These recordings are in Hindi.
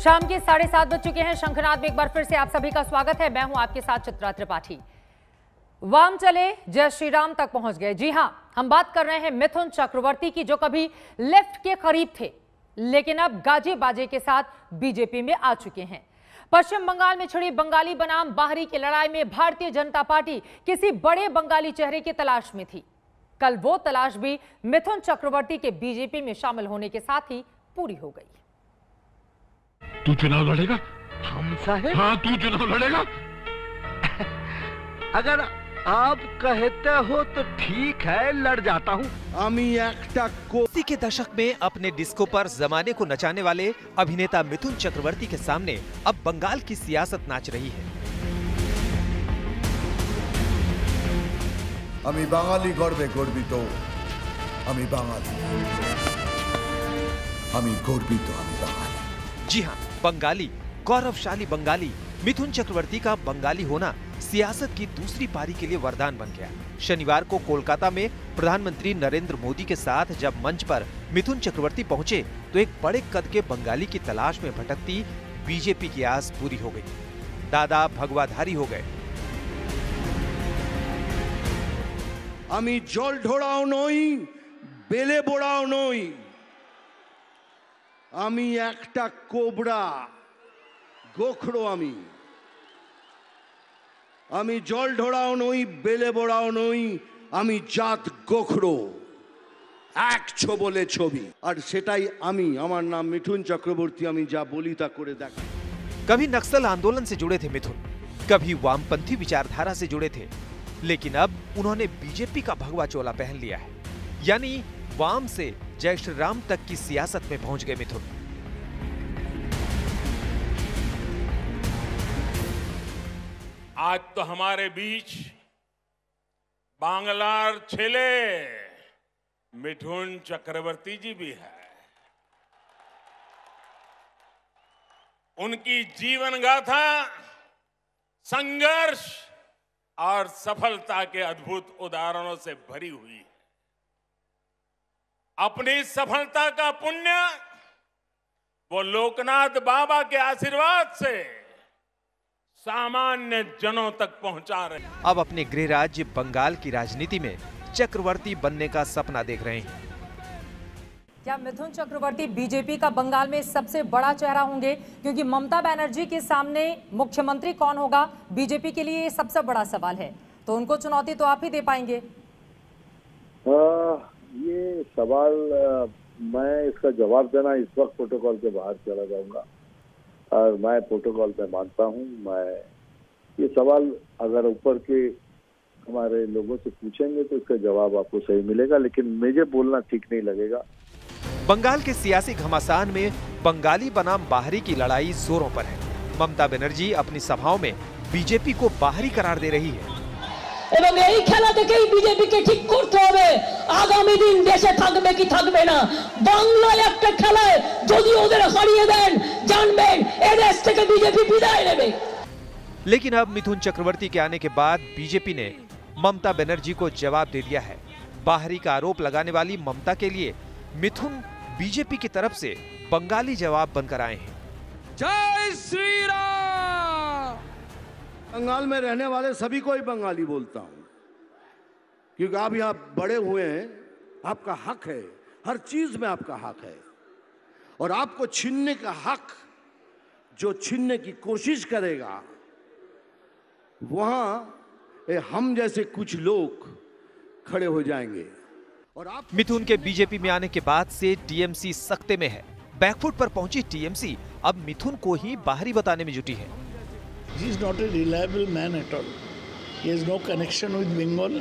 शाम के 7:30 बज चुके हैं। शंखनाद में एक बार फिर से आप सभी का स्वागत है। मैं हूं आपके साथ चित्रा त्रिपाठी। वाम चले जय श्री राम तक पहुंच गए। जी हां, हम बात कर रहे हैं मिथुन चक्रवर्ती की, जो कभी लेफ्ट के करीब थे लेकिन अब गाजे बाजे के साथ बीजेपी में आ चुके हैं। पश्चिम बंगाल में छिड़ी बंगाली बनाम बाहरी की लड़ाई में भारतीय जनता पार्टी किसी बड़े बंगाली चेहरे की तलाश में थी। कल वो तलाश भी मिथुन चक्रवर्ती के बीजेपी में शामिल होने के साथ ही पूरी हो गई। तू चुनाव लड़ेगा? हम साहेब? हाँ, तू चुनाव लड़ेगा? अगर आप कहते हो तो ठीक है, लड़ जाता हूँ। अस्सी के दशक में अपने डिस्को पर जमाने को नचाने वाले अभिनेता मिथुन चक्रवर्ती के सामने अब बंगाल की सियासत नाच रही है। আমি বাঙালি গর্বে গর্বিত, আমি বাঙালি, আমি গর্বিত, আমি বাঙালি। जी हाँ, बंगाली, गौरवशाली बंगाली। मिथुन चक्रवर्ती का बंगाली होना सियासत की दूसरी पारी के लिए वरदान बन गया। शनिवार को कोलकाता में प्रधानमंत्री नरेंद्र मोदी के साथ जब मंच पर मिथुन चक्रवर्ती पहुंचे तो एक बड़े कद के बंगाली की तलाश में भटकती बीजेपी की आस पूरी हो गई। दादा भगवाधारी हो गए। আমি জল ঢোড়াও নই, বেলে বোড়াও নই, আমি একটা কোবরা গোখরো। আমি জল ঢোড়াও নই, বেলে বোড়াও নই, আমি জাত গোখরো, এক ছবলে ছবি। আর সেটাই আমি, আমার নাম মিঠুন চক্রবর্তী। আমি যা বলি তা করে দেখা। कभी नक्सल आंदोलन से जुड़े थे मिथुन, कभी वामपंथी विचारधारा से जुड़े थे, लेकिन अब उन्होंने बीजेपी का भगवा चोला पहन लिया है। यानी वाम से जय श्री राम तक की सियासत में पहुंच गए मिथुन। आज तो हमारे बीच बांग्लार छेले मिथुन चक्रवर्ती जी भी है। उनकी जीवन गाथा संघर्ष और सफलता के अद्भुत उदाहरणों से भरी हुई है। अपनी सफलता का पुण्य वो लोकनाथ बाबा के आशीर्वाद से सामान्य जनों तक पहुंचा रहे हैं। अब अपने गृह राज्य बंगाल की राजनीति में चक्रवर्ती बनने का सपना देख रहे हैं। क्या मिथुन चक्रवर्ती बीजेपी का बंगाल में सबसे बड़ा चेहरा होंगे? क्योंकि ममता बनर्जी के सामने मुख्यमंत्री कौन होगा बीजेपी के लिए ये सबसे बड़ा सवाल है, तो उनको चुनौती तो आप ही दे पाएंगे। ये सवाल मैं इसका जवाब देना इस वक्त प्रोटोकॉल के बाहर चला जाऊंगा और मैं प्रोटोकॉल में मानता हूं। मैं ये सवाल अगर ऊपर के हमारे लोगों से पूछेंगे तो इसका जवाब आपको सही मिलेगा, लेकिन मुझे बोलना ठीक नहीं लगेगा। बंगाल के सियासी घमासान में बंगाली बनाम बाहरी की लड़ाई जोरों पर है। ममता बनर्जी अपनी सभाओं में बीजेपी को बाहरी करार दे रही है। এবং এই খেলা থেকেই বিজেপিকে ঠিক করতে হবে আগামী দিন দেশে থাকবে কি থাকবে না। বাংলায় একটা খেলায় যদি ওদের হারিয়ে দেন জানবেন এই দেশ থেকে বিজেপি বিদায় নেবে। लेकिन अब मिथुन चक्रवर्ती के आने के बाद बीजेपी ने ममता बनर्जी को जवाब दे दिया है। बाहरी का आरोप लगाने वाली ममता के लिए मिथुन बीजेपी की तरफ से बंगाली जवाब बनकर आए हैं। जय श्री राम। बंगाल में रहने वाले सभी को ही बंगाली बोलता हूं, क्योंकि आप यहां बड़े हुए हैं। आपका हक है, हर चीज में आपका हक है, और आपको छीनने का हक जो छीनने की कोशिश करेगा वहां हम जैसे कुछ लोग खड़े हो जाएंगे। और आप मिथुन के बीजेपी में आने के बाद से टीएमसी सख्ते में है। बैकफुट पर पहुंची टीएमसी अब मिथुन को ही बाहरी बताने में जुटी है। He is not a reliable man at all. He has no connection with Bengal.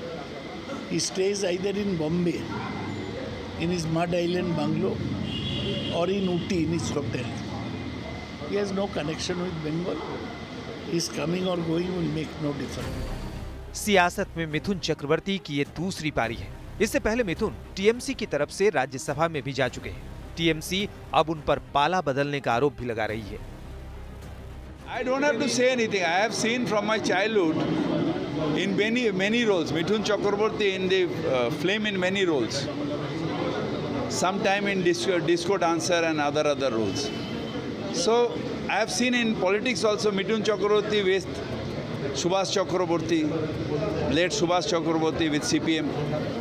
He stays either in Bombay, in his mud island bungalow, or in Ooty in his hotel. He has no connection with Bengal. His coming or going will make no difference. सियासत में मिथुन चक्रवर्ती की ये दूसरी पारी है। इससे पहले मिथुन टीएमसी की तरफ से राज्यसभा में भी जा चुके हैं। टीएमसी अब उन पर पाला बदलने का आरोप भी लगा रही है। I don't have to say anything. I have seen from my childhood in many roles. Mithun Chakraborty in the film in many roles. Sometime in disco dancer and other roles. So I have seen in politics also Mithun Chakraborty with Subhash Chakraborty, late Subhash Chakraborty with CPM.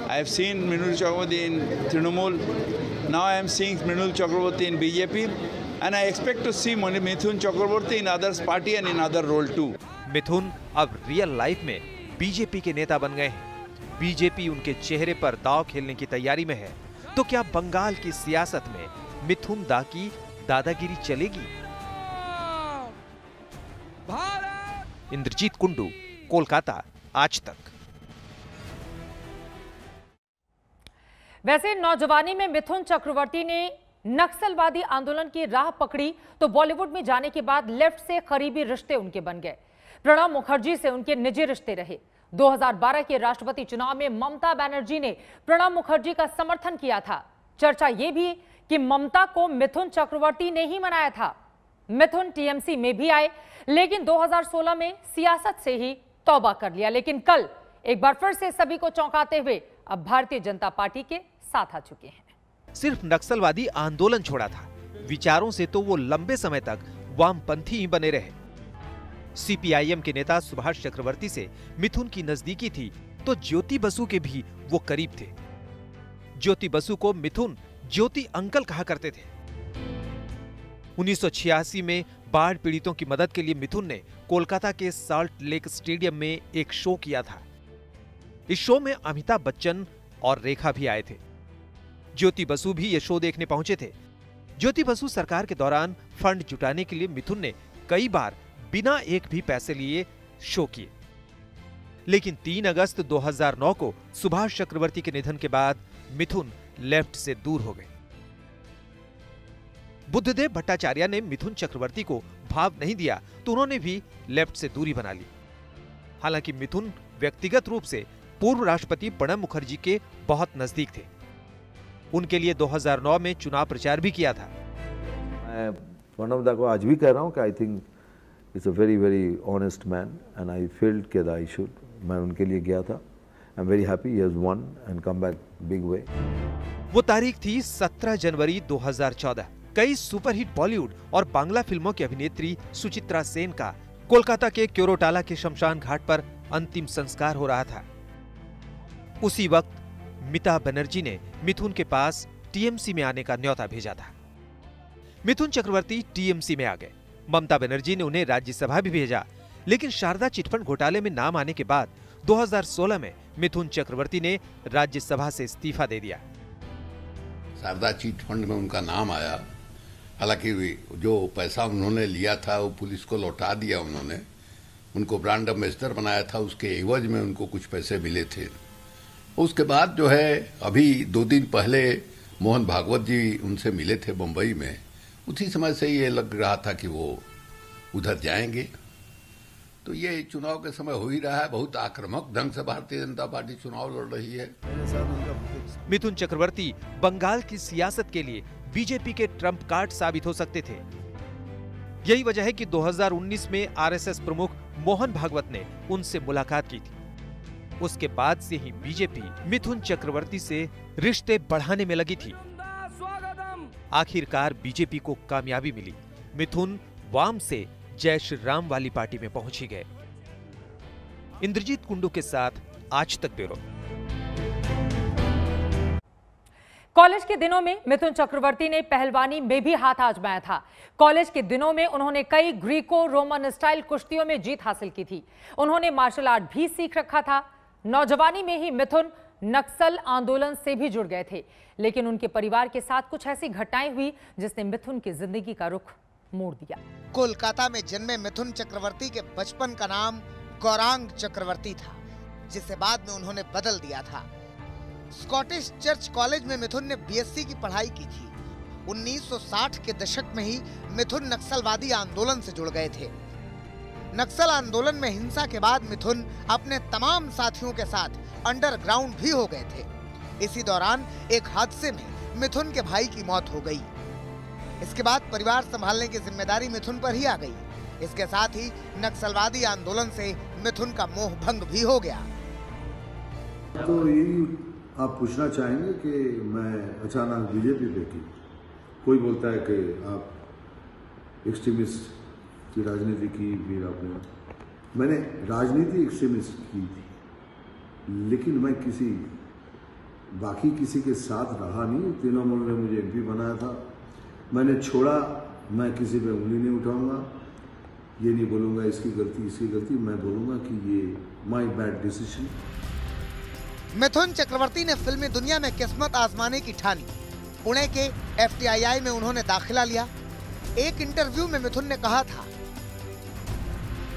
I have seen Mithun Chakraborty in Trinamool. Now I am seeing Mithun Chakraborty in BJP, and I expect to see Mithun Chakraborty in others party and in other role too. मिथुन अब रियल लाइफ में बीजेपी के नेता बन गए हैं। बीजेपी उनके चेहरे पर दांव खेलने की तैयारी में है। तो क्या बंगाल की सियासत में मिथुन दा की दादागिरी चलेगी? इंद्रजीत कुंडू, कोलकाता, आज तक। वैसे नौजवानी में मिथुन चक्रवर्ती ने नक्सलवादी आंदोलन की राह पकड़ी तो बॉलीवुड में जाने के बाद लेफ्ट से करीबी रिश्ते उनके बन गए। प्रणब मुखर्जी से उनके निजी रिश्ते रहे। 2012 के राष्ट्रपति चुनाव में ममता बनर्जी ने प्रणब मुखर्जी का समर्थन किया था। चर्चा यह भी कि ममता को मिथुन चक्रवर्ती ने ही मनाया था। मिथुन टीएमसी में भी आए, लेकिन 2016 में सियासत से ही तौबा कर लिया। लेकिन कल एक बार फिर से सभी को चौंकाते हुए अब भारतीय जनता पार्टी के साथ आ चुके हैं। सिर्फ नक्सलवादी आंदोलन छोड़ा था, विचारों से तो वो लंबे समय तक वामपंथी ही बने रहे। सीपीआईएम के नेता सुभाष चक्रवर्ती से मिथुन की नजदीकी थी तो ज्योति बसु के भी वो करीब थे। ज्योति बसु को मिथुन ज्योति अंकल कहा करते थे। 1986 में बाढ़ पीड़ितों की मदद के लिए मिथुन ने कोलकाता के साल्ट लेक स्टेडियम में एक शो किया था। इस शो में अमिताभ बच्चन और रेखा भी आए थे। ज्योति बसु भी ये शो देखने पहुंचे थे। ज्योति बसु सरकार के दौरान फंड जुटाने के लिए मिथुन ने कई बार बिना एक भी पैसे लिए शो किए। लेकिन 3 अगस्त 2009 को सुभाष चक्रवर्ती के निधन के बाद मिथुन लेफ्ट से दूर हो गए। बुद्धदेव भट्टाचार्य ने मिथुन चक्रवर्ती को भाव नहीं दिया तो उन्होंने भी लेफ्ट से दूरी बना ली। हालांकि मिथुन व्यक्तिगत रूप से पूर्व राष्ट्रपति प्रणब मुखर्जी के बहुत नजदीक थे। उनके लिए 2009 में चुनाव प्रचार भी किया था। मैं प्रणब दा को आज भी कह रहा हूं कि I think it's a very very honest man and I field के आई शुड। मैं उनके लिए गया था। I am very happy he has one and come back big way. वो तारीख थी 17 जनवरी 2014। कई सुपरहिट बॉलीवुड और बांग्ला फिल्मों की अभिनेत्री सुचित्रा सेन का कोलकाता के क्योरोटाला के शमशान घाट पर अंतिम संस्कार हो रहा था। उसी वक्त मिता बनर्जी ने मिथुन के पास टीएमसी में आने का न्योता भेजा था। मिथुन चक्रवर्ती टीएमसी में आ गए। ममता बनर्जी ने उन्हें राज्यसभा भी भेजा, लेकिन शारदा चिटफंड घोटाले में नाम आने के बाद 2016 में मिथुन चक्रवर्ती ने राज्यसभा से इस्तीफा दे दिया। शारदा चिटफंड में उनका नाम आया। हालांकि जो पैसा उन्होंने लिया था वो पुलिस को लौटा दिया। उन्होंने उनको ब्रांड एम्बेसडर बनाया था, उसके एवज में उनको कुछ पैसे मिले थे। उसके बाद जो है अभी 2 दिन पहले मोहन भागवत जी उनसे मिले थे मुंबई में। उसी समय से ये लग रहा था कि वो उधर जाएंगे। तो ये चुनाव के समय हो ही रहा है। बहुत आक्रामक ढंग से भारतीय जनता पार्टी चुनाव लड़ रही है। मिथुन चक्रवर्ती बंगाल की सियासत के लिए बीजेपी के ट्रम्प कार्ड साबित हो सकते थे। यही वजह है कि 2019 में आरएसएस प्रमुख मोहन भागवत ने उनसे मुलाकात की थी। उसके बाद से ही बीजेपी मिथुन चक्रवर्ती से रिश्ते बढ़ाने में लगी थी। आखिरकार बीजेपी को कामयाबी मिली। मिथुन वाम से जय श्री राम वाली पार्टी में पहुंच ही गए। इंद्रजीत कुंडू के साथ आज तक ब्यूरो। कॉलेज के दिनों में मिथुन चक्रवर्ती ने पहलवानी में भी हाथ आजमाया था। कॉलेज के दिनों में उन्होंने कई ग्रीको रोमन स्टाइल कुश्तियों में जीत हासिल की थी। उन्होंने मार्शल आर्ट भी सीख रखा था। नौजवानी में ही मिथुन नक्सल आंदोलन से भी जुड़ गए थे, लेकिन उनके परिवार के साथ कुछ ऐसी घटनाएं हुई जिसने मिथुन की जिंदगी का रुख मोड़ दिया। कोलकाता में जन्मे मिथुन चक्रवर्ती के बचपन का नाम गौरांग चक्रवर्ती था, जिसे बाद में उन्होंने बदल दिया था। स्कॉटिश चर्च कॉलेज में मिथुन ने बीएससी की पढ़ाई की थी। 1960 के दशक में ही मिथुन नक्सलवादी आंदोलन से जुड़ गए थे। नक्सल आंदोलन में हिंसा के बाद मिथुन अपने तमाम साथियों के साथ अंडरग्राउंड भी हो गए थे। इसी दौरान एक हादसे में मिथुन के भाई की मौत हो गई। इसके बाद परिवार संभालने की जिम्मेदारी मिथुन पर ही आ गई। इसके साथ ही नक्सलवादी आंदोलन से मिथुन का मोह भंग भी हो गया। तो यही आप पूछना चाहेंगे कि मैं अचानक बीजेपी पे की। कोई बोलता है कि आप एक्सट्रीमिस्ट की राजनीति की, फिर आपने मैंने राजनीति एक्सट्रीमिस्ट की थी, लेकिन मैं बाकी किसी के साथ रहा नहीं। तृणमूल ने मुझे एमपी बनाया था, मैंने छोड़ा। मैं किसी पे उंगली नहीं उठाऊंगा, ये नहीं बोलूँगा इसकी गलती, मैं बोलूँगा कि ये my bad decision. Mithun Chakraborty ने फिल्मी दुनिया में किस्मत आजमाने की ठानी। पुणे के FTII में उन्होंने दाखिला लिया। एक इंटरव्यू में मिथुन ने कहा था,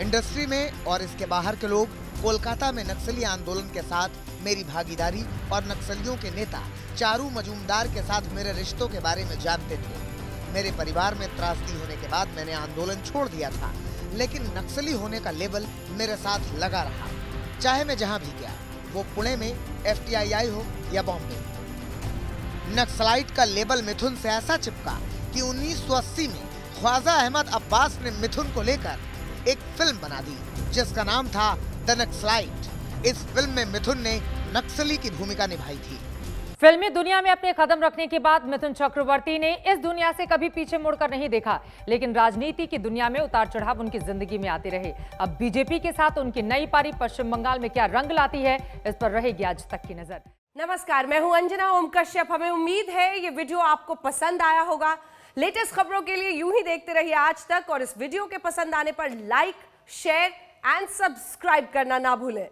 इंडस्ट्री में और इसके बाहर के लोग कोलकाता में नक्सली आंदोलन के साथ मेरी भागीदारी और नक्सलियों के नेता चारू मजूमदार के साथ मेरे रिश्तों के बारे में जानते थे। मेरे परिवार में त्रासदी होने के बाद मैंने आंदोलन छोड़ दिया था, लेकिन नक्सली होने का लेबल मेरे साथ लगा रहा, चाहे मैं जहां भी गया, वो पुणे में FTII हो या बॉम्बे। नक्सलाइट का लेबल मिथुन से ऐसा चिपका कि 1980 में ख्वाजा अहमद अब्बास ने मिथुन को लेकर एक फिल्म बना दी, जिसका नाम था द नक्सलाइट। इस फिल्म में मिथुन ने नक्सली की भूमिका निभाई थी। फिल्मी दुनिया में अपने कदम रखने के बाद मिथुन चक्रवर्ती ने इस दुनिया से कभी पीछे मुड़कर नहीं देखा, लेकिन राजनीति की दुनिया में उतार चढ़ाव उनकी जिंदगी में आते रहे। अब बीजेपी के साथ उनकी नई पारी पश्चिम बंगाल में क्या रंग लाती है, इस पर रहेगी आज तक की नजर। नमस्कार, मैं हूं अंजना ओम कश्यप। हमें उम्मीद है ये वीडियो आपको पसंद आया होगा। लेटेस्ट खबरों के लिए यूं ही देखते रहिए आज तक, और इस वीडियो के पसंद आने पर लाइक, शेयर एंड सब्सक्राइब करना ना भूलें।